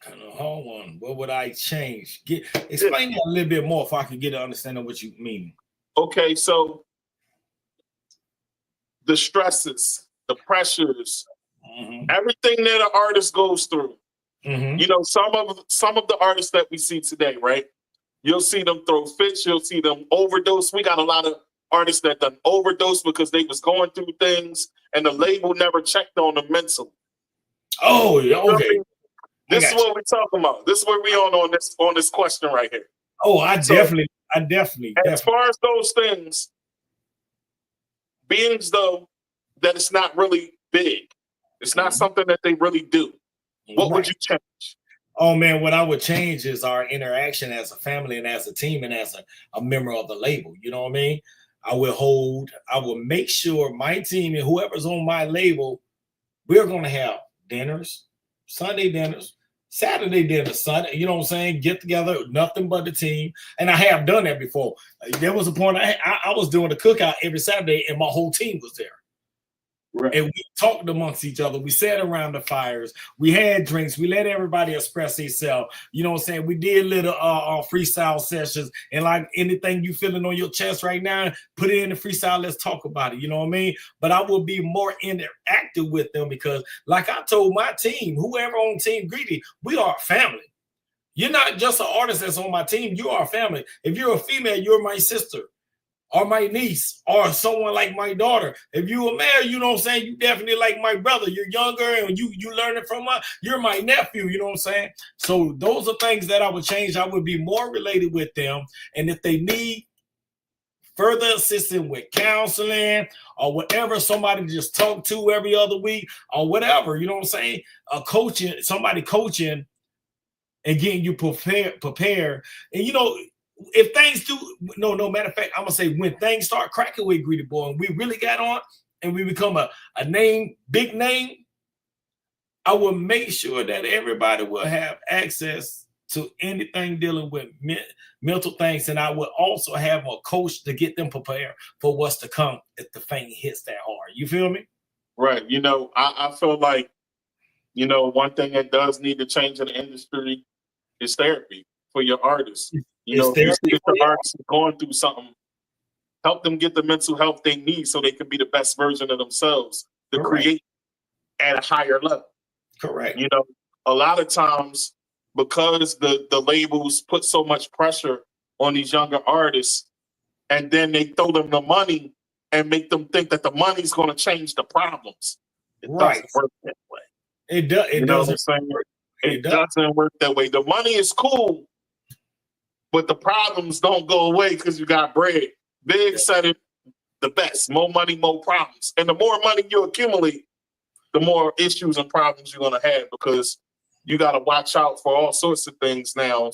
Kind of hard one. What would I change? Explain that a little bit more if I could get an understanding of what you mean. Okay, so the stresses, the pressures, everything that an artist goes through. You know, some of the artists that we see today, right? You'll see them throw fits. You'll see them overdose. We got a lot of artists that done overdose because they was going through things and the label never checked on them mentally. Oh, yeah, okay. This is what we're talking about. This is where we on this question right here. Oh, I definitely. As far as those things, being as though that it's not really big, it's not something that they really do. What would you change? Oh man, what I would change is our interaction as a family and as a team and as a member of the label. You know what I mean? I will make sure my team and whoever's on my label, we're going to have dinners, Sunday dinners, Saturday dinners, Sunday, you know what I'm saying? Get together, nothing but the team. And I have done that before. There was a point I was doing a cookout every Saturday and my whole team was there. And we talked amongst each other. We sat around the fires. We had drinks. We let everybody express themselves. You know what I'm saying? We did little freestyle sessions. And like anything you feeling on your chest right now, put it in the freestyle. Let's talk about it. You know what I mean? But I will be more interactive with them because like I told my team, whoever on Team Greedy, we are a family. You're not just an artist that's on my team. You are a family. If you're a female, you're my sister. Or my niece, or someone like my daughter. If you a male, you know what I'm saying, you definitely like my brother. You're younger and you learning from you're my nephew, you know what I'm saying? So those are things that I would change. I would be more related with them. And if they need further assistance with counseling or whatever, somebody just talk to every other week or whatever, you know what I'm saying? Somebody coaching and getting you prepared. And you know, if things do, no matter of fact, I'm gonna say when things start cracking with Greedy Boy and we really got on and we become a big name, I will make sure that everybody will have access to anything dealing with mental things. And I will also have a coach to get them prepared for what's to come if the thing hits that hard. You feel me? Right. You know, I feel like, you know, one thing that does need to change in the industry is therapy for your artists. You know, if the artists are going through something, help them get the mental health they need so they can be the best version of themselves to create at a higher level. Correct. You know, a lot of times because the labels put so much pressure on these younger artists and then they throw them the money and make them think that the money's going to change the problems. It doesn't work that way. It does. It doesn't. It doesn't work that way. The money is cool, but the problems don't go away because you got bread. Big said it the best. More money, more problems. And the more money you accumulate, the more issues and problems you're going to have because you got to watch out for all sorts of things on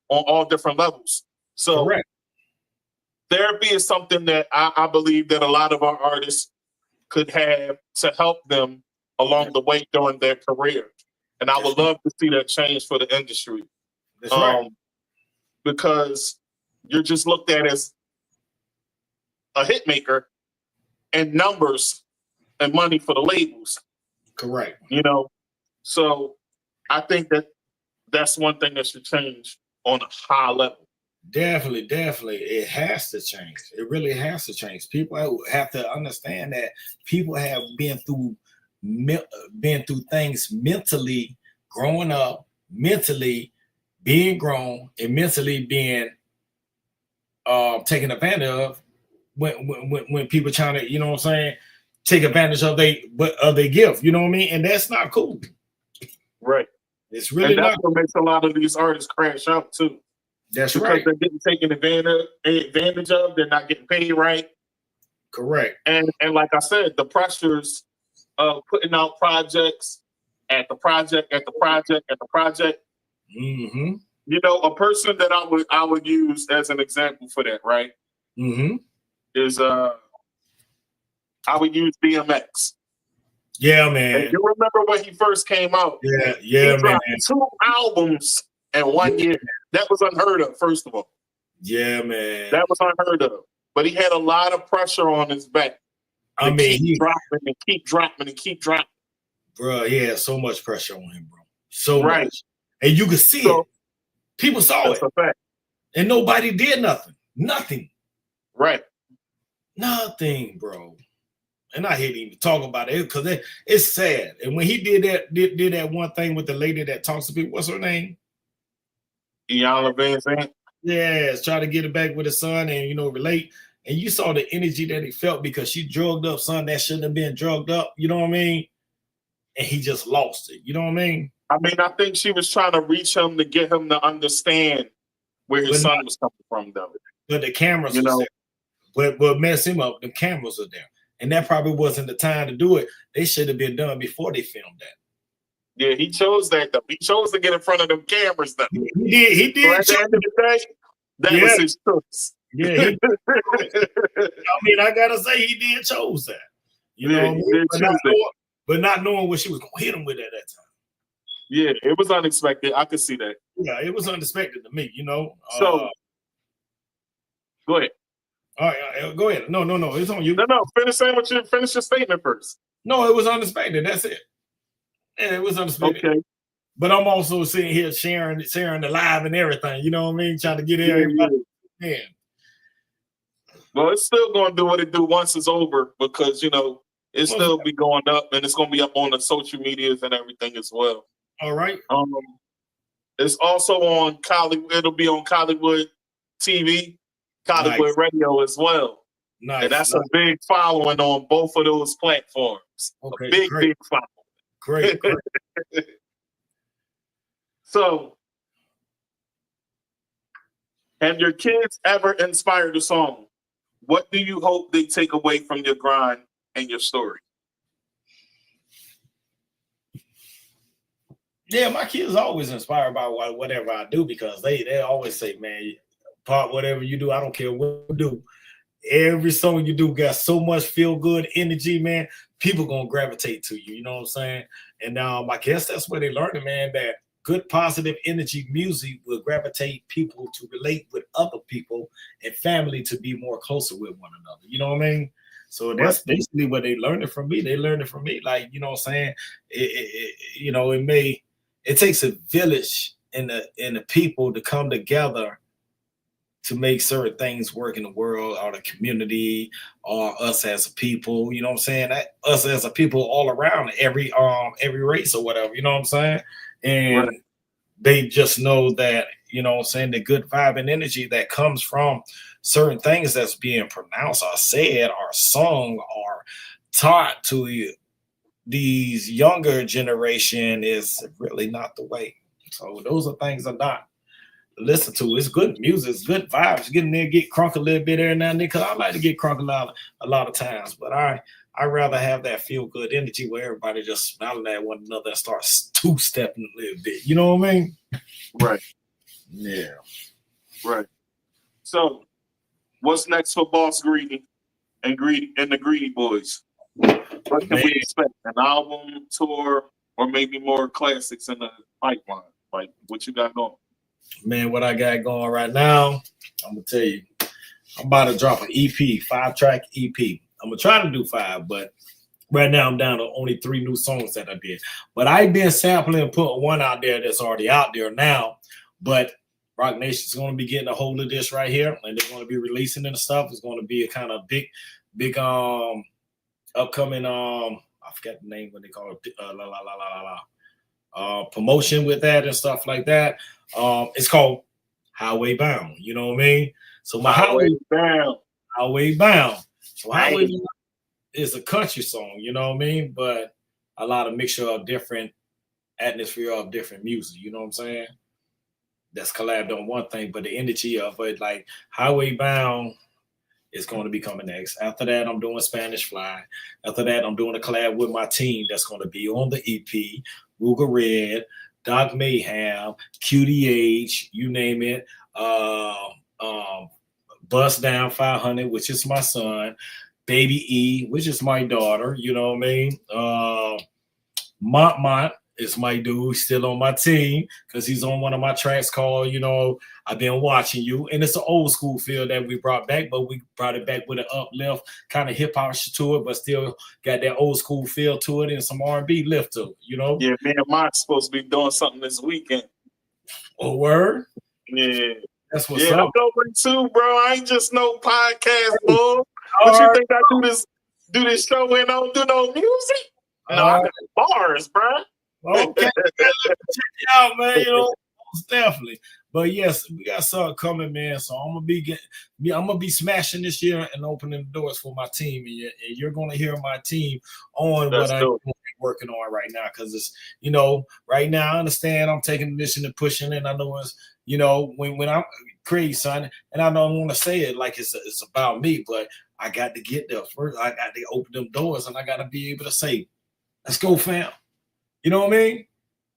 all different levels. So therapy is something that I believe that a lot of our artists could have to help them along the way during their career. And I would love to see that change for the industry. That's right. Because you're just looked at as a hit maker and numbers and money for the labels. Correct. You know, so I think that that's one thing that should change on a high level. Definitely. It has to change. It really has to change. People have to understand that people have been through things mentally, growing up, mentally being grown, and mentally being taken advantage of when people trying to, you know what I'm saying, take advantage of their gift, you know what I mean? And that's not cool. Right. It's really and that's not. what makes a lot of these artists crash out too. That's because right. They're getting taken advantage of. They're not getting paid right. Correct. And like I said, the pressures of putting out projects at the project. Mm-hmm. You know, a person that I would use as an example for that, right? Mm-hmm. Is I would use DMX. Yeah, man. And you remember when he first came out? Yeah, he man. dropped 2 albums in 1 year. That was unheard of, first of all. Yeah, man. That was unheard of. But he had a lot of pressure on his back. I mean, keep dropping. Bro, he had so much pressure on him, bro. So much. And you could see it. People saw it. A fact. And nobody did nothing. Nothing. Right. Nothing, bro. And I hate even talking about it because it's sad. And when he did that one thing with the lady that talks to people, what's her name? Iyanla Vanzant. Yes, try to get it back with his son and, you know, relate. And you saw the energy that he felt because she drugged up son that shouldn't have been drugged up. You know what I mean? And he just lost it. You know what I mean? I think she was trying to reach him to get him to understand where his son was coming from, though. But the cameras was there. But mess him up, the cameras are there. And that probably wasn't the time to do it. They should have been done before they filmed that. Yeah, he chose that, though. He chose to get in front of them cameras, though. He did. So at the end of the day, that was his choice. Yeah. I mean, I got to say, he did chose that. You know what I mean? But not knowing what she was going to hit him with at that time. Yeah, it was unexpected. I could see that. Yeah, it was unexpected to me, you know. So, go ahead. All right, Go ahead. No. It's on you. No. Finish your statement first. No, it was unexpected. That's it. Yeah, it was unexpected. Okay. But I'm also sitting here sharing the live and everything. You know what I mean? Trying to get everybody. Yeah. Well, it's still going to do what it do once it's over because, it's still be going up and it's going to be up on the social medias and everything as well. All right. It's also on it'll be on Collywood TV, Collywood Radio as well. Nice. And that's a big following on both of those platforms. Okay. A big following. Great. So, have your kids ever inspired a song? What do you hope they take away from your grind and your story? Yeah, my kids are always inspired by whatever I do because they always say, man, Pop, whatever you do, I don't care what you do. Every song you do got so much feel good energy, man. People gonna gravitate to you. You know what I'm saying? And I guess that's where they learned it, man. That good positive energy music will gravitate people to relate with other people and family to be more closer with one another. You know what I mean? So that's basically what they learned it from me. They learned it from me. Like, you know what I'm saying? It takes a village in the people to come together to make certain things work in the world or the community or us as a people, you know what I'm saying? Us as a people all around every race or whatever, you know what I'm saying? And they just know that, you know what I'm saying, the good vibe and energy that comes from certain things that's being pronounced or said or sung or taught to these younger generation is really not the way. So those are things I'm not listen to. It's good music, it's good vibes. Get in there, get crunk a little bit every now and then, because I like to get crunk a lot of times. But I rather have that feel good energy where everybody just smiling at one another and starts two-stepping a little bit. You know what I mean? Right. Yeah. Right. So, what's next for Boss Greedy and the Greedy Boys? What can we expect? An album, tour, or maybe more classics in the pipeline? Like, what you got going? Man, what I got going right now, I'm gonna tell you, I'm about to drop an EP, 5-track EP. I'm gonna try to do 5, but right now I'm down to only 3 new songs that I did. But I've been sampling and putting one out there that's already out there now. But Rock Nation's gonna be getting a hold of this right here, and they're gonna be releasing it and stuff. It's gonna be a kind of big upcoming I forgot the name, what they call it, promotion with that and stuff like that. It's called Highway Bound. You know what I mean? So my Highway Bound. So Highway Bound is a country song. You know what I mean? But a lot of mixture of different atmosphere of different music. You know what I'm saying? That's collabed on one thing, but the energy of it, like Highway Bound, is going to be coming next. After that, I'm doing Spanish Fly. After that, I'm doing a collab with my team that's going to be on the EP. Ruger Red, Doc Mayhem, QDH, you name it. Bust Down 500, which is my son. Baby E, which is my daughter. You know what I mean? Mont is my dude. He's still on my team because he's on one of my tracks called, I've Been Watching You. And it's an old school feel that we brought back, but we brought it back with an uplift, kind of hip hop to it, but still got that old school feel to it and some R&B lift to it, Yeah, me and Mike's supposed to be doing something this weekend. Oh, word? Yeah. That's what's up. I'm going too, bro. I ain't just no podcast, boy. What you think I do this show and I don't do no music? No, I got bars, bro. Okay, check it out, man. Definitely. But yes, we got something coming, man. So I'm gonna be smashing this year and opening the doors for my team, and you're gonna hear my team on what I'm working on right now. Because it's right now I understand I'm taking the mission and pushing, and I know it's when I'm crazy, son, and I don't want to say it like it's about me, but I got to get there first. I got to open them doors, and I got to be able to say, "Let's go, fam." You know what I mean?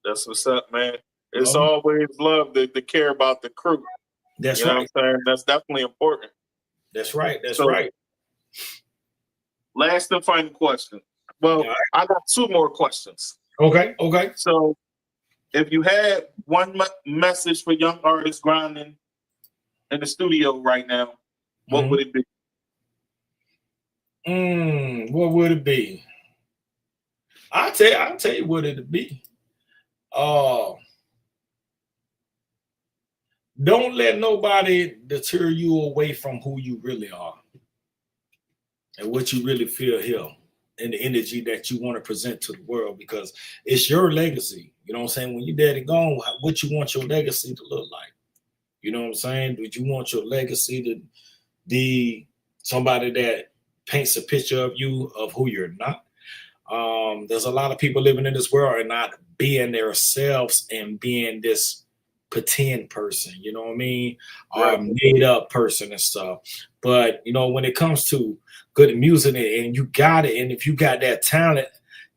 That's what's up, man. It's always love to care about the crew. That's right. Know what I'm saying? That's definitely important. That's right. That's right. Last and final question. Well, I got 2 more questions. Okay. So, if you had one message for young artists grinding in the studio right now, what would it be? What would it be? I'll tell you what it'd be. Don't let nobody deter you away from who you really are and what you really feel here and the energy that you want to present to the world, because it's your legacy. You know what I'm saying? When you're dead and gone, what you want your legacy to look like? You know what I'm saying? Would you want your legacy to be somebody that paints a picture of you of who you're not? There's a lot of people living in this world and not being themselves and being this pretend person, you know what I mean? Or made up person and stuff. But, you know, when it comes to good music and you got it, and if you got that talent,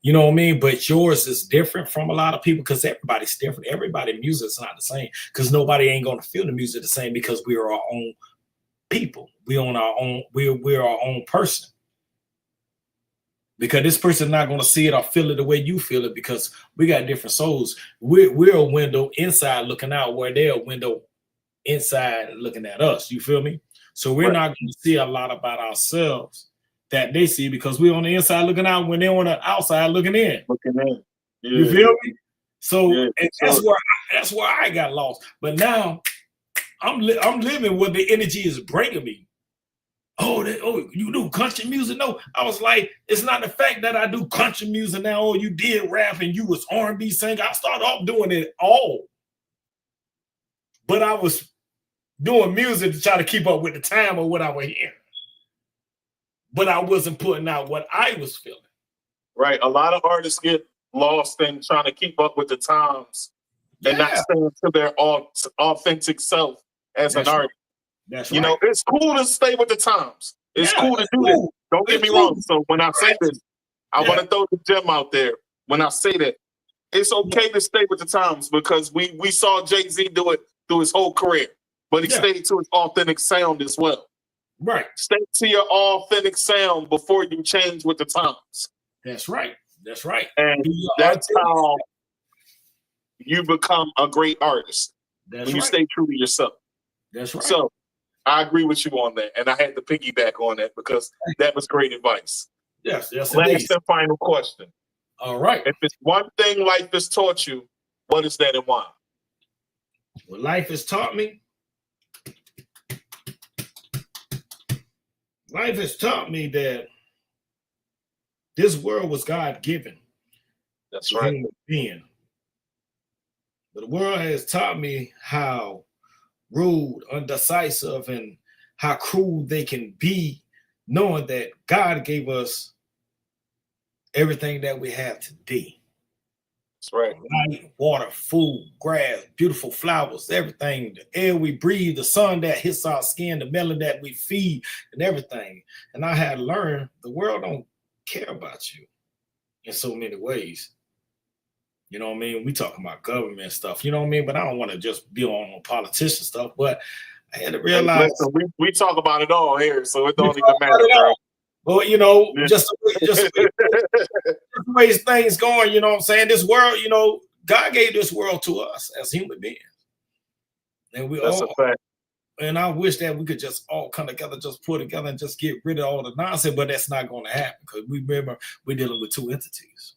you know what I mean? But yours is different from a lot of people because everybody's different. Everybody's music is not the same because nobody ain't going to feel the music the same because we are our own people. We own our own, we're our own person. Because this person's not going to see it or feel it the way you feel it because we got different souls. We're a window inside looking out where they're a window inside looking at us. You feel me? So we're not going to see a lot about ourselves that they see because we're on the inside looking out when they're on the outside looking in. Yeah. You feel me? So and that's where I got lost. But now I'm living what the energy is bringing me. Oh, you do country music? No, I was like, it's not the fact that I do country music now. Oh, you did rap and you was R&B singer. I started off doing it all, but I was doing music to try to keep up with the time of what I was hearing. But I wasn't putting out what I was feeling. Right. A lot of artists get lost in trying to keep up with the times and not staying to their authentic self as an artist. That's you know, it's cool to stay with the times. It's cool to do this. Don't get me wrong. So when I say this, I want to throw the gem out there. When I say that, it's okay to stay with the times because we saw Jay-Z do it through his whole career, but he stayed to his authentic sound as well. Right. Stay to your authentic sound before you change with the times. That's right. That's right. And that's how you become a great artist. That's when you stay true to yourself. That's right. So I agree with you on that. And I had to piggyback on that because that was great advice. Yes, yes. Last and final question. All right. If it's one thing life has taught you, what is that and why? What life has taught me? Life has taught me that this world was God-given. That's right. Being. But the world has taught me how rude, undecisive, and how cruel they can be, knowing that God gave us everything that we have today. That's right. Light, water, food, grass, beautiful flowers, everything, the air we breathe, the sun that hits our skin, the melon that we feed, and everything. And I had learned the world don't care about you in so many ways. You know what I mean? We talking about government stuff, you know what I mean? But I don't want to just be on politician stuff. But I had to realize we talk about it all here, so it don't even matter. Well, you know, just the ways things going, you know what I'm saying? This world, you know, God gave this world to us as human beings. And we That's all, a fact. And I wish that we could just all come together, just pull together and just get rid of all the nonsense, but that's not going to happen because we remember we're dealing with two entities.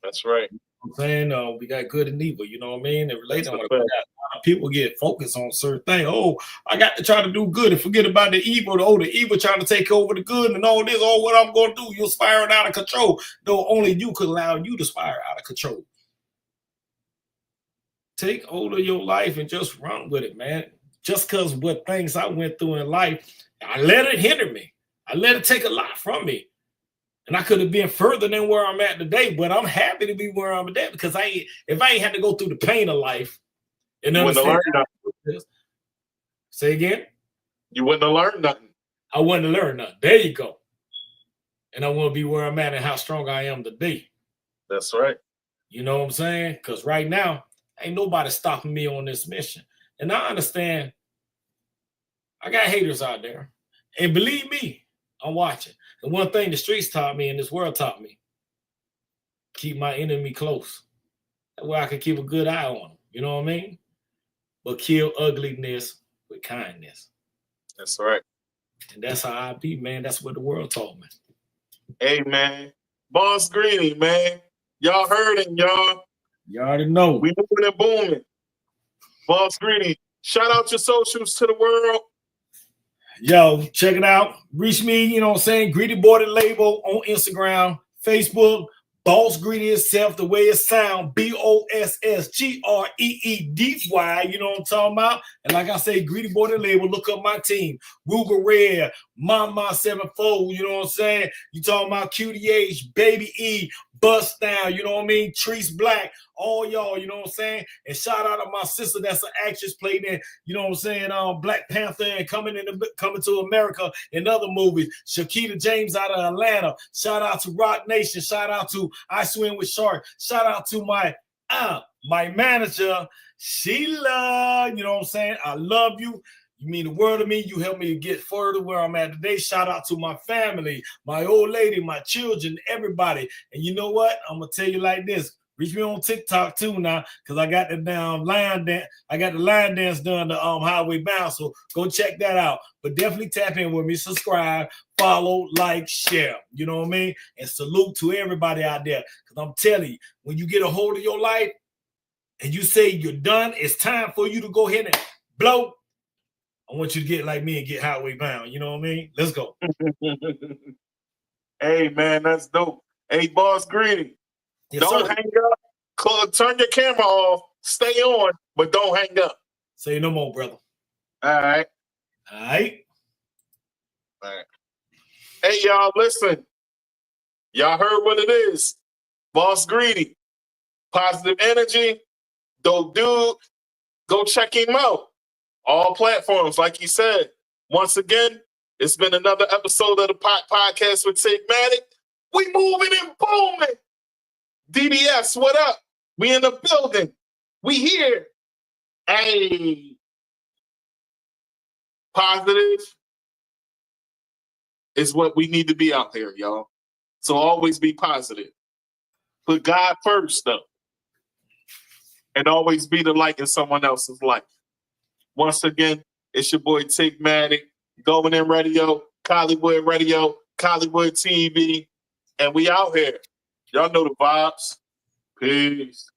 That's right. I'm saying we got good and evil, you know what I mean? And relating with people get focused on certain things. Oh, I got to try to do good and forget about the evil. The evil trying to take over the good and all this. Oh, what I'm going to do? You're spiraling out of control. No, only you could allow you to spiral out of control. Take hold of your life and just run with it, man. Just because what things I went through in life, I let it hinder me. I let it take a lot from me. And I could have been further than where I'm at today, but I'm happy to be where I'm at because if I ain't had to go through the pain of life and understand say again? You wouldn't have learned nothing. I wouldn't have learned nothing. There you go. And I want to be where I'm at and how strong I am today. That's right. You know what I'm saying? Because right now, ain't nobody stopping me on this mission. And I understand I got haters out there. And believe me, I'm watching. And one thing the streets taught me and this world taught me, keep my enemy close. That way I can keep a good eye on them. You know what I mean? But kill ugliness with kindness. That's right. And that's how I be, man. That's what the world taught me. Hey, man. Boss Greedy, man. Y'all heard him, y'all. You already know. We moving and booming. Boss Greedy, shout out your socials to the world. Yo, check it out. Reach me, you know what I'm saying? Greedy Boarded Label on Instagram, Facebook, Boss Greedy itself, the way it sound, BOSSGREEDY, you know what I'm talking about? And like I say, Greedy Boarded Label, look up my team. Ruger Red, Mama 74, you know what I'm saying? You talking about QDH, Baby E, Bust Down, you know what I mean? Treese Black, all y'all, you know what I'm saying? And shout out to my sister that's an actress, played in, you know what I'm saying, Black Panther and coming to America and other movies. Shakita James out of Atlanta. Shout out to Rock Nation. Shout out to I Swim with Shark. Shout out to my manager, Sheila. You know what I'm saying? I love you. You mean the world to me. You help me to get further where I'm at today. Shout out to my family, my old lady, my children, everybody. And you know what? I'm gonna tell you like this. Reach me on TikTok too now, because I got the line dance. I got the line dance done to Highway Bound. So go check that out. But definitely tap in with me, subscribe, follow, like, share. You know what I mean? And salute to everybody out there. Because I'm telling you, when you get a hold of your life and you say you're done, it's time for you to go ahead and blow. I want you to get like me and get Highway Bound. You know what I mean? Let's go. Hey, man, that's dope. Hey, Boss Greedy. Yes, don't sir. hang up. Turn your camera off. Stay on, but don't hang up. Say no more, brother. All right. All right. All right. Hey, y'all, listen. Y'all heard what it is. Boss Greedy. Positive energy. Dope dude. Go check him out. All platforms, like he said. Once again, it's been another episode of the Podcast with Tigmatic. We moving and booming. DDS, what up? We in the building. We here. Hey. Positive is what we need to be out here, y'all. So always be positive. Put God first, though. And always be the light in someone else's life. Once again, it's your boy Tigmatic, Going In Radio, Collywood Radio, Collywood TV, and we out here. Y'all know the vibes. Peace.